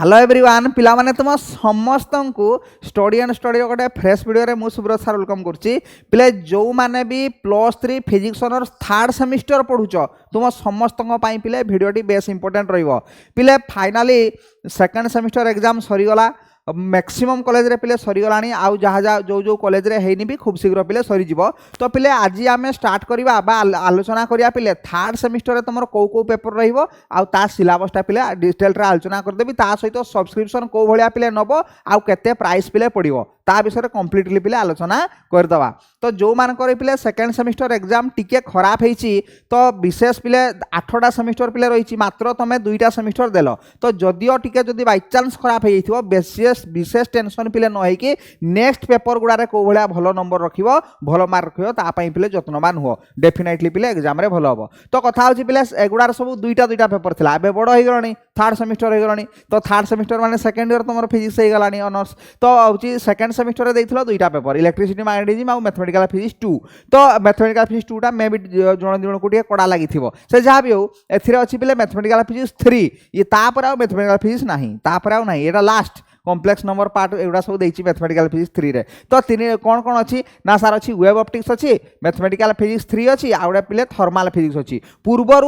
Hello everyone पिला माने तुम समस्त को स्टडी एंड स्टडी गोटे फ्रेश वीडियो रे मु सुब्रत सर वेलकम करछि पिले जो माने भी +3 फिजिक्स ऑनर्स थर्ड सेमिस्टर पढुछ तुम समस्त पई पिले वीडियोटी बेस इंपोर्टेंट रहिबो पिले फाइनली सेकंड सेमिस्टर एग्जाम सरी गला मैक्सिमम कॉलेज रे पिले सरीगला आउ जहाँ जहाँ जो जो कॉलेज रे हैनी भी खूब शीघ्र पिले सरीज तो पिले आज आम स्टार्ट करवा आलोचना करिया पिले थर्ड सेमिस्टर तुम कौ कौ पेपर रहिबो आउ ता सिलेबसटा पिले डिटेल रे आलोचना करदेबी ता सहित सब्सक्रिप्शन कौ भलिया पिले नबो आउ केते प्राइस पिले पड़िबो ता विषय कम्प्लीटली पिले आलोचना करदवा तो जो मानकर पिले सेकेंड सेमिस्टर एग्जाम टिके खराब होईची तो विशेष पिले 8टा सेमिस्टर पिले रही मात्र तुम 2टा सेमिस्टर देल तो जदिओ टिके जदि बाय चांस खराब हो विशेष टेंशन पिले न होइकी नेक्स्ट पेपर गुड़ा कौ भाया भल नंबर रखिबो भल मार्क रखिबो पिले जत्नवान हो डेफिनेटली पिले एग्जाम रे भल हम तो कथा होची पिले एगुड़ार सब 2टा पेपर थिला एबे बड़ हो गलानी थर्ड सेमिस्टर हो गलानी तो थर्ड सेमिस्टर माने सेकंड ईयर तुम फिजिक्स हो गलानी ऑनर्स तो होची सेकंड सेमिस्टर रे देइथिलो 2टा पेपर इलेक्ट्रिसिटी मैग्नेटिज्म और मैथमेटिकल फिजिक्स 2 तो मैथमेटिकल फिजिक्स 2 टा मे भी जण को कड़ा लगी से जहाँ भी हो एथिरे अछि पिले मैथमेटिकल फिजिक्स 3 ये तापर आ मैथमेटिकल फिजिक्स नाही तापर आ नाही एटा लास्ट कॉम्प्लेक्स नंबर पार्ट एगुड़ा सब देछि मैथमेटिकल फिजिक्स 3 रे तो तीन कौन कौन अच्छी ना सार अच्छी वेब ऑप्टिक्स अच्छी मैथमेटिकल फिजिक्स 3 अच्छी आउडे पिले थर्माल फिजिक्स अच्छी पूर्वर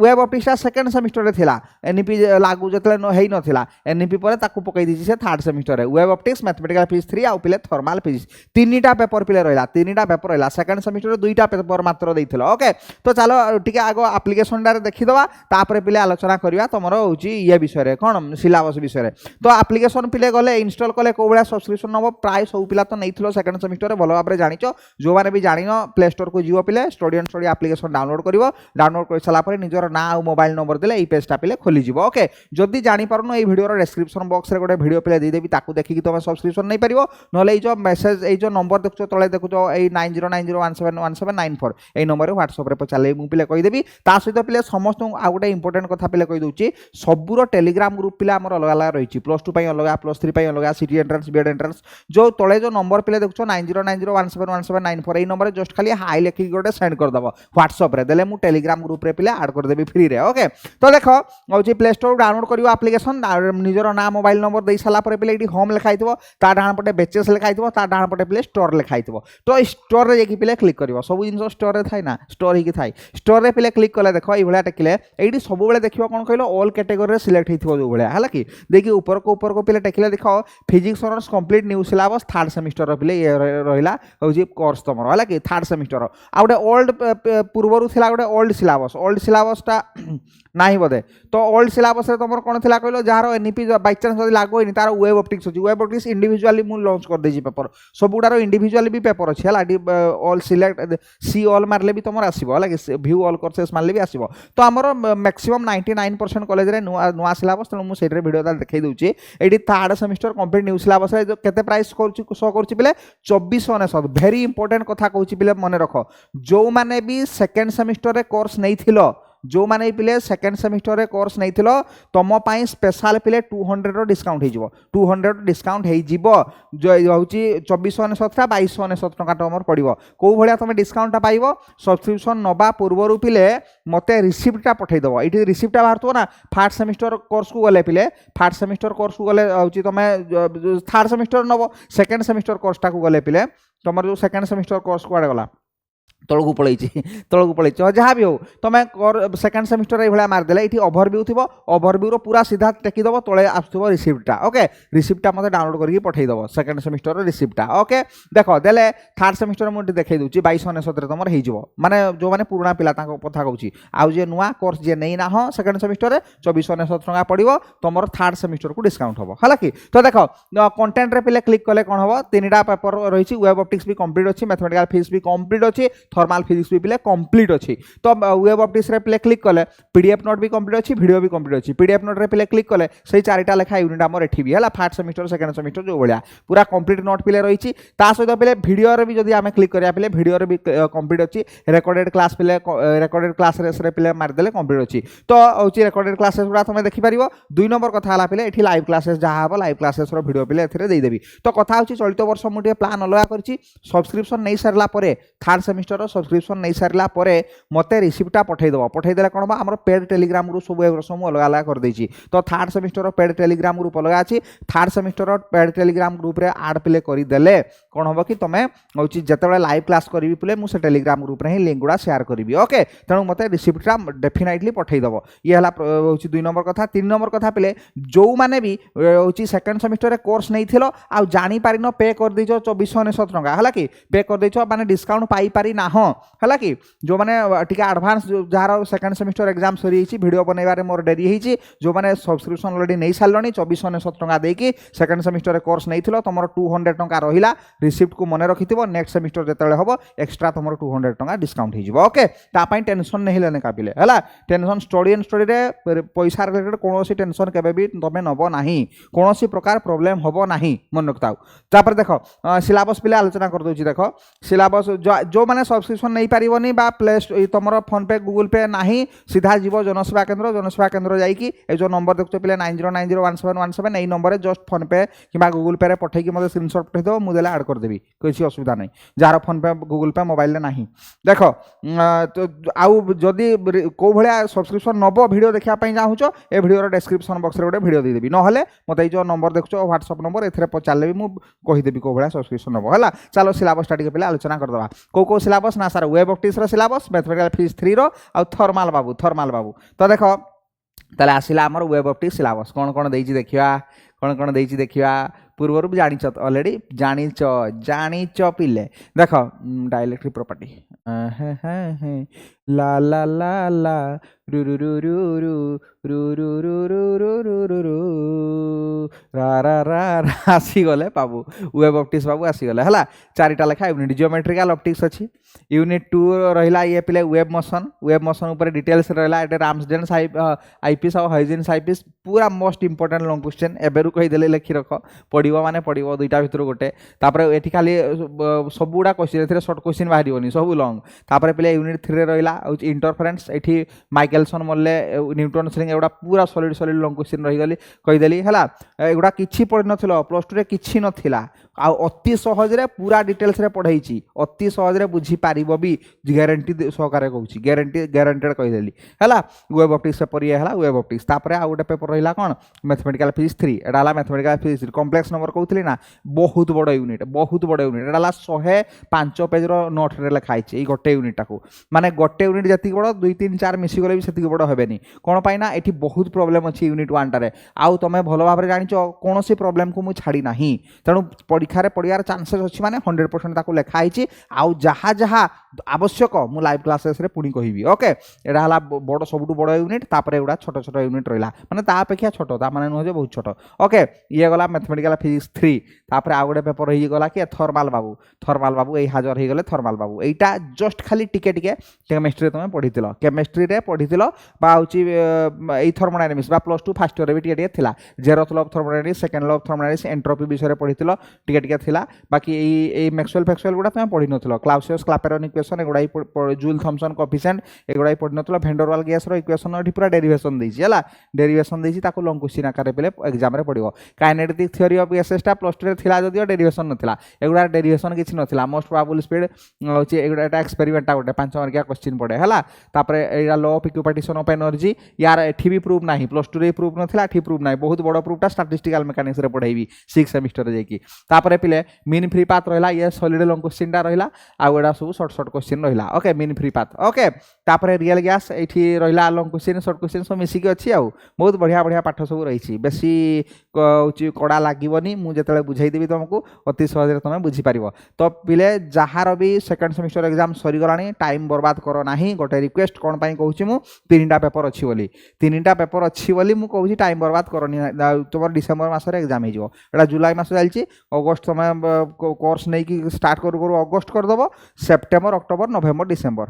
वेब ऑप्टिक्स सेकंड सेमिस्टर रे थिला एनईपी लागू जतले हेई नथिला एनईपी पर ताकू पकई दिछि से थर्ड सेमिस्टर रे वेब ऑप्टिक्स मैथमेटिकल फिजिक्स 3 आउ पिले थर्माल फिजिक्स 3टा पेपर पिले रहला 3टा पेपर रहला सेकंड सेमिस्टर रे 2टा पेपर मात्र देइथिलो ओके तो चलो टिके आगो एप्लीकेशन डारे देखिदवा तापर पिले आलोचना करिया तमरो होची ये विषय रे कोन सिलेबस विषय रे तो एप्लीकेशन पिले गले इंस्टॉल कले को भाया सब्सक्रिप्शन नब प्राय सब पिला तो नहीं सेकंड सेमिस्टर भल भाव में जानिच जो मैंने भी जान प्ले स्टोर को जीव पिले study and study application download कर सारापर निजर ना और मोबाइल नंबर देले ये पेजटा पिले खोलीज ओके जदि जापारुन ये वीडियो डिस्क्रिप्शन बॉक्स रे गोटे वीडियो पिले देदेवी ताकू देखिए तुम सब्सक्रिप्शन नहीं पार ना जो मेसेज ये नंबर देखो तले देखो ये 9090171794 ये नंबर व्हाट्सएप रे पचारे मुझे पिले कहीदेवी ता सहित पिले समस्त आ गोटे इंपोर्टेंट कथा पिले कहीदे सबूर टेलीग्राम ग्रुप पिले आम अलग अलग रही +2 अलग +3 अलग सिटी एंट्रेंस बीएड एंट्रेंस जो तले जो नंबर पिले देखो 9090171794 ये नंबर जस्ट खाली हाई लिखिक गोटे सेंड करदेव व्हाट्सएप रे देले मु टेलीग्राम ग्रुप रे पिले ऐड करदेवी फ्री रे ओके तो देख हूँ प्ले स्टोर डाउनलोड करियो एप्लीकेशन निजर ना मोबाइल नंबर दे सारा पर पिले ये होम लिखाई ता डाण पटे बेचेस लिखाई ता डाण पटे पिले स्टोर लिखाई तो स्टोर रे जाकि पिले क्लिक करियो सब जिन स्टोर रे थाई ना स्टोर ही थाई स्टोर रे पिले क्लिक कले देख ये टेकिले ये सब बेले देखियो कौन कहलो ऑल कैटेगरी रे सिलेक्ट होइथिबो जो भाया है कि देखि ऊपर को पिले टेकिले देख physics honours complete new syllabus third semester पिले ये रहिला होजी कोर्स तमरो हला कि थर्ड सेमिस्टर आ गोटे ओल्ड पूर्वरु थिला गोटे ओल्ड सिलेबसटा नहीं बोधे तो ओल्ड सिलेबस रे तमर कोन थिला कहलो जार एनईपी बाय चांस जदि लागो होइनी तार वेब ऑप्टिक्स होची वेब ऑप्टिक्स इंडिविजुअली मु लॉन्च कर देजी पेपर सबुडार इंडिविजुअली भी पेपर अछि हला ऑल सिलेक्ट सी ऑल मारले भी तमर आसीबो हला कि व्यू ऑल कोर्सेस मारले भी आसीबो तो हमर मैक्सिमम 99% कॉलेज रे नुआ सिलेबस त मु सेट रे वीडियो दा देखै दउची एडी third semester complete new syllabus रे केते प्राइस करछि शो करछि पिले 2499 वेरी इंपोर्टेंट कथा कहछि पिले मने रखो जो माने भी सेकंड सेमिस्टर रे कोर्स नै थिलो जो माने पिले सेकंड सेमिस्टर रे कोर्स नहीं थिलो तम पाई स्पेशल पिले 200 रो डिस्काउंट हे जिवो 200 डिस्काउंट हे जिवो जो होची 2497 2297 टका तमर पड़िवो को भलिया तमे डिस्काउंट पाइबो सब्सक्रिप्शन नबा पूर्वरु पिले मते रिसिप्टटा पठै दबो इठी रिसिप्टटा बाहरतो ना फर्स्ट सेमिस्टर कोर्स को गले पिले फर्स्ट सेमिस्टर कोर्स को गले होची तमे थर्ड सेमिस्टर नबो सेकंड सेमिस्टर कोर्सटा को गले पिले तमर जो सेकंड सेमिस्टर कोर्स को आडे गला तलकू पलैछि जहाँ भी हो तुम सेकंड सेमिस्टर ये भाया मारदेले ये ओभरव्यू थी ओभरव्यू पूरा सीधा टेकिदेव तले आसो रिसिप्टा ओके रिसिप्टा मत डाउनलोड करके पठेदेव सेकंड सेमिस्टर रिसिप्टा ओके देख देले थर्ड सेमिस्टर मुझे देखई दूसरी 2299 तुम हो माने जो मैंने पुराना पिला कथा कहूँ आउ जे नुआ कोर्स जे नहीं ना हो सेकंड सेमिस्टर 2499 टका पड़ो तुम थर्ड सेमिस्टर को डिस्काउंट हम है कि तो देख कंटेंट रे पिले क्लिक कले कौन हम 3टा पेपर रही वेब ऑप्टिक्स भी कंप्लीट अच्छी मैथमेटिकल फिजिक्स भी कंप्लीट अच्छी थर्माल फिजिक्स भी पिले कंप्लीट अच्छी तो वेब ऑप्टिक्स रे पिले क्लिक कले पीडीएफ नोट भी कंप्लीट अच्छी वीडियो भी कंप्लीट अच्छी पीडीएफ नोट रे पिले क्लिक कले से 4टा लेखा यूनिट आमर एठी भी है फर्स्ट सेमिस्टर सेकंड सेमिस्टर जो भाया पूरा कंप्लीट नोट पिले रही ता सहित पिले वीडियो रे भी जदि आमे क्लिक करिया पिले वीडियो रे भी कंप्लीट अच्छी रेकॉर्डेड क्लास पिले रेकॉर्डेड क्लास रे पिले मार देले कंप्लीट अच्छी तो होची रेकॉर्डेड क्लासेस गुडा तुम देखि परिबो 2 नंबर कथा हला पिले एठी लाइव क्लासेस जहा हबो लाइव क्लासेस रो वीडियो पिले एथिरे देई देबी तो कथा होची चलित वर्ष मु प्लान अलगा करछि सब्सक्रिप्शन नै सरला परे थर्ड सेमिस्टर सेमेस्टर सब्सक्रिप्शन नहीं सारा पर मत रिसीप्टा पठेदेव पठेदेले कौन हम पेड टेलीग्राम ग्रुप सब अलग अलग कर देछि तो third semester paid Telegram group अलग अच्छी third semester paid Telegram group रे आड प्ले करदेले कौन हम कि तुम हूँ जिते लाइव क्लास करी पे मुझे टेलीग्राम ग्रुप रे ही लिंक गुड़ा शेयर करी ओके तेणु मत रिसीप्टा डेफिनेटली पठेदेव ये हूँ 2 नंबर कथा 3 नंबर कथा पे जो मैंने भी हूँ सेकेंड सेमेस्टर रे कोर्स नहीं थिलो आ जानी पारिन पे कर देछ 2499 टंका है कि पे कर देछ माने डिस्काउंट पाई पारि ना है कि जो मैंने टिके advance jar second semester exam सरी वीडियो बनइबारे मोर डेरी होती जो मैंने सब्सक्रिप्शन ऑलरेडी नहीं सारे 2499 टंका देकी सेकेंड सेमेस्टर कोर्स नहीं थिलो तुम 200 टंका रहिला रिसिप्ट को मन रखि नेक्स्ट सेमेस्टर जिते हम एक्सट्रा तुम 200 टंका डिस्काउंट हो ओके तापाई टेंशन नहीं लेने काबिले है टेंशन स्टडी एंड स्टडी रे पैसा रिलेटेड कौन टेंशन केबे तुम नब ना कौन प्रकार प्रोब्लेम हम ना मन रखता तापर देख सिलेबस पे आलोचना कर दूसरी देख सिलेबस जो मैंने सब्सक्रिप्शन नहीं पारिबनी बा प्ले तुम फोन पे गूगल पे ना सीधा जीव जनसेवा केन्द्र जाइए जो नंबर देखो पे 90901717 यही नंबर जस्ट फोन पे कि गूगल पे पठेकी मतलब स्क्रीनशॉट पठेदेव मुझे आड करदेवी किसी असुविधा नहीं जार फोन पे गूगल पे मोबाइल ना देख तो आउ जदि कौ भाया सब्सक्रिप्शन नब वीडियो देखापी चाहूच ए वीडियो डिस्क्रिप्शन बॉक्स रे गोटे वीडियो देदेवी ना मत जो नंबर देखो व्हाट्सएप नंबर ए पचारे भी मुझे कहीदेवी कौ भाया सब्सक्रिप्शन नब है चलो सिलेबस पे आलोचना करदे कौ सिलेबस ना सार web optics syllabus mathematical physics 3 रो आ थर्माल बाबू तो देख ताले आसिला आमर वेब ऑप्टिक्स सिलेबस कौन कौन देइछि देखिया पूर्व जानिच ऑलरेडी जानिच पिले देख डाइलेक्ट्रिक प्रॉपर्टी ला ला ला ला रु रु रु रु रु रु रु रु रु रु रु रु रु रा रा रा आसीगले बाबू वेब ऑप्टिक्स बाबू आसीगले है 4टा लेखा यूनिट जियोमेट्रिकल ऑप्टिक्स अच्छी यूनिट 2 रहा ये पिले वेब मोशन ऊपर डिटेल्स रहा ये रामसडेन्स आईपीएस और हाइजेन्स आईपीएस पूरा मोस्ट इंपोर्टेंट लॉन्ग क्वेश्चन एबेरु कहीदेले लिखि रख पढ़ो माने पढ़ो दुईटा भितर गोटे ये खाली सब गुड़ा क्वेश्चन सर्ट क्वेश्चन बाहर सब लॉन्ग तापर पे यूनिट 3 रहा इंटरफेरेंस ये माइकेलसन मल्ले न्यूटन स्ट्रिंग एगुड़ा पूरा सॉलिड लॉन्ग क्वेश्चन रहीगली कहीदेली है एगुड़ा किसी पढ़ी नथिलो प्लस 2 रे किछि नथिला आ अति सहजरे पूरा डिटेल्स रे पढ़ाई अति सहजरे बुझी पारिबो भी ग्यारंटी सहकारे कहूँ ग्यारंटेड कहीदेली है वेब ऑप्टिक्स पेपर ये है वेब ऑप्टिक्स तापर आ गोटे पेपर रहा कौन मैथमेटिकल फिजिक्स 3 एटा है मैथमेटिकल फिजिक्स कॉम्प्लेक्स नंबर कहूली ना बहुत बड़ यूनिट एटा 105 पेज नोट रे लिखाई गोटे यूनिटा को माने गोटे यूनिट जी बड़ 2 3 4 मिसिगले भी से बड़ हेनी कौन पाई ना ये बहुत प्रोब्लेम अच्छी यूनिट 1 आउ तुम भल भाव जान कौन प्रोब्लेम को मुझे छाड़ी ना तेणु परीक्षा पढ़ार चान्सेस अच्छी माने 100% लिखाई आउ जहाँ जहाँ आवश्यक मु लाइव क्लासेस रे पुणी कहबी ओके एटा हला बड़ सबुठु बड़ यूनिट तापर एगुड़ा छोट छोट यूनिट रहा माने ता अपेक्षा छोट ता माने नुह बहुत छोट ओके ये गला मैथमेटिकल फिजिक्स 3 तापर आ गोटे पेपर रही गला कि थर्माल बाबू यही हाजर हो गले थर्माल बाबू एटा जस्ट खाली टिके केमिस्ट्री तुम पढ़ीथिलो केमिस्ट्री रे पढ़ीथिलो बा होची एई थर्मोडायनामिक्स बा प्लस 2 फर्स्ट ईयर भी टिके थिला zeroth law of thermodynamics second law of thermodynamics entropy विषय टिके टिके थिला बाकी एई मैक्सवेल फैक्सवेल गुडा तुम पढ़ी नथिलो क्लाउसियस क्लापेरॉन इक्वेशन एगुड़ा जूल थॉमसन कोएफिशिएंट एगुड़ा पढ़ी नथिलो भेंडरवाल गैस रो इक्वेशन एठी पूरा डेरिवेशन देछि हला डेरिवेशन देछि ताको लॉन्ग क्वेश्चन आकार पे एग्जाम रे पढ़िबो काइनेटिक थ्योरी ऑफ गैसेस टा प्लस 2 रे थिला जदियो डेरिवेशन नथिला एगुड़ा डेरिवेशन किछि नथिला मोस्ट प्रोबेबल स्पीड होछि एगुड़ा एक्सपेरिमेंट गोटे 5 मार्किया क्वेश्चन पड़े है तापर एटा लॉ ऑफ इक्विपार्टिशन ऑफ एनर्जी यार एठी भी प्रूफ नाही प्लस 2 रे प्रूफ नथिला एठी प्रूफ नाही बहुत बड़ प्रूफटा स्टैटिस्टिकल मेकानिक्स रे पढ़ाइबी 6 सेमेस्टर जाइकी तापर पिले मीन फ्री पाथ रहिला ये सॉलिड लॉन्ग क्वेश्चन टा रहिला आ एडा सब शॉर्ट क्वेश्चन रहिला okay mean free path okay तापर रियल गैस एठी रहिला लॉन्ग क्वेश्चन शॉर्ट क्वेश्चन सब मिसिकी अछि आ बहुत बढ़िया पाठ सब रही बेसी कड़ा लागबनी मु जेतले बुझाई देबी तुमको अति सहज तुम बुझी पारिबो तो पिले जहार भी सेकंड सेमेस्टर एग्जाम सरी गलानी टाइम बर्बाद करो नाही गोटे रिक्वेस्ट कोन पाई कहूची मु 3टा पेपर अछि बोली 3टा पेपर अछि बोली मु कहूची टाइम बर्बाद करनी तुम डिसेंबर मास रे एग्जाम हिजो एटा जुलाई मास जालची अगस्त समय कोर्स नहीं कि स्टार्ट करू अगस्त कर दबो सेप्टेम्बर अक्टोबर नवेम्बर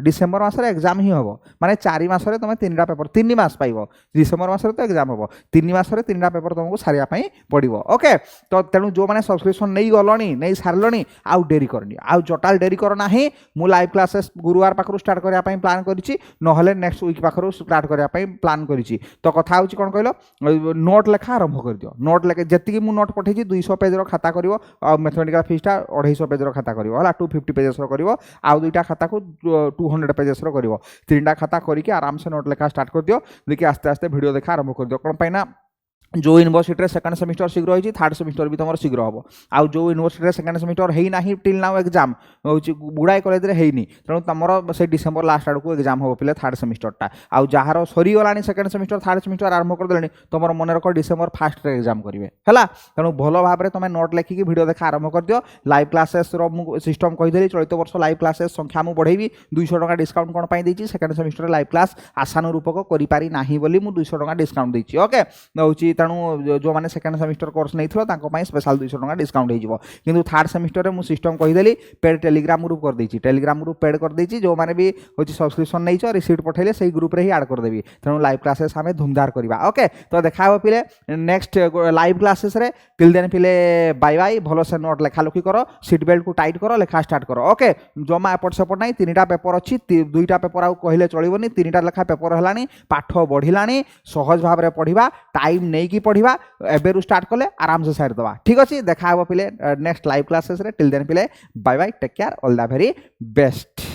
डिसेंबर मास रे एग्जाम ही हबो माने 4 मास रे तुम 3टा पेपर 3 मास पाइबो डिसेंबर मास रे तो एग्जाम हबो 3 मास रे 3टा पेपर तुमको सारिया पई पड़िबो ओके तो तेणु जो माने सब्सक्रिप्शन नहीं गलणी नहीं सारलणी आउ डेरी करनी आउ टोटल डेरी कर नाही मु लाइव क्लासेस गुरुवार पाखरु स्टार्ट करिया पई प्लान करिछि नहले नेक्स्ट वीक पाखरु स्टार्ट करिया पई प्लान करिछि तो कथा होछि कोन कहलो नोट लेखा आरंभ कर दियो नोट लेके जति मु नोट पठेछि 200 पेज रो खाता करिवो आ मैथमेटिकल फिजिक्स 250 पेज रो खाता करिवो हला 250 पेजेस रो करिवो आ दुईटा खाता को 200 पेजेस कर 3टा खाता करके आराम से नोट लेखा स्टार्ट कर दियो देखिए आस्ते आस्ते वीडियो देखा आरंभ कर दियो कौन पाई ना जो यूनिवर्सिटी सेकंड सेमिस्टर शीघ्र होती थर्ड सेमिस्टर भी तुम शीघ्र हम आउ जो यूनिवर्सिटी सेकंड सेमिस्टर होना टिल नाउ एग्जाम हूँ गुड़ाए कॉलेज में होनी तेणु तुम से डिसेम्बर लास्ट आड़ को एग्जाम हम पे थर्ड सेमिस्टरटा आउ जार सरीगला सेकंड सेमिस्टर थर्ड सेमिस्टर आरंभ करदे तुम मन रख डिसेम्बर फास्ट एग्जाम करेंगे है तेणु भल भाव में तुम नोट लेखिकी वीडियो देखा आरंभ कर दियो लाइव क्लासेस सिस्टम कहीदेली चलित वर्ष लाइव क्लासेस संख्या मुझे बढ़ेबी 200 टका डिस्काउंट कौन पाई देछि सेकंड सेमिस्टर लाइव क्लास आशानुरूपक करि नाही बोली मु 200 टका डिस्काउंट देछि ओके हूँ तेणु जो मैंने सेकंड सेमिस्टर कोर्स नहीं स्पेशल 200 टका डिस्काउंट हो किंतु थर्ड सेमिस्टर में मुझे सिस्टम कहीदेली पेड टेलीग्राम ग्रुप कर देछि टेलीग्राम ग्रुप पेड कर देछि जो मैंने भी हूँ सब्सक्रिप्शन नहीं रिसीट पठेले से ग्रुप रे ही ऐड कर देवी तेणु लाइव क्लासेस आम धूमधार करवा ओके तो देखा पिले नेक्स्ट लाइव क्लासेस रे टिल देन पिले बाय बाय भल से नोट लेखा लुखी कर सीट बेल्ट को टाइट कर लेखा स्टार्ट कर ओके जमा एपट सेपट नहीं 3टा पेपर अच्छी 2टा पेपर आउ कहले चलबनी 3टा लेखा पेपर है पाठ बढ़ला सहज भाव में पढ़ा टाइम नहीं कि पढ़ा एबेरु स्टार्ट कले आराम से साइड दवा ठीक अच्छे देखा पिले नेक्स्ट लाइव क्लासेस रे टिल देन पिले bye bye take care all the very best.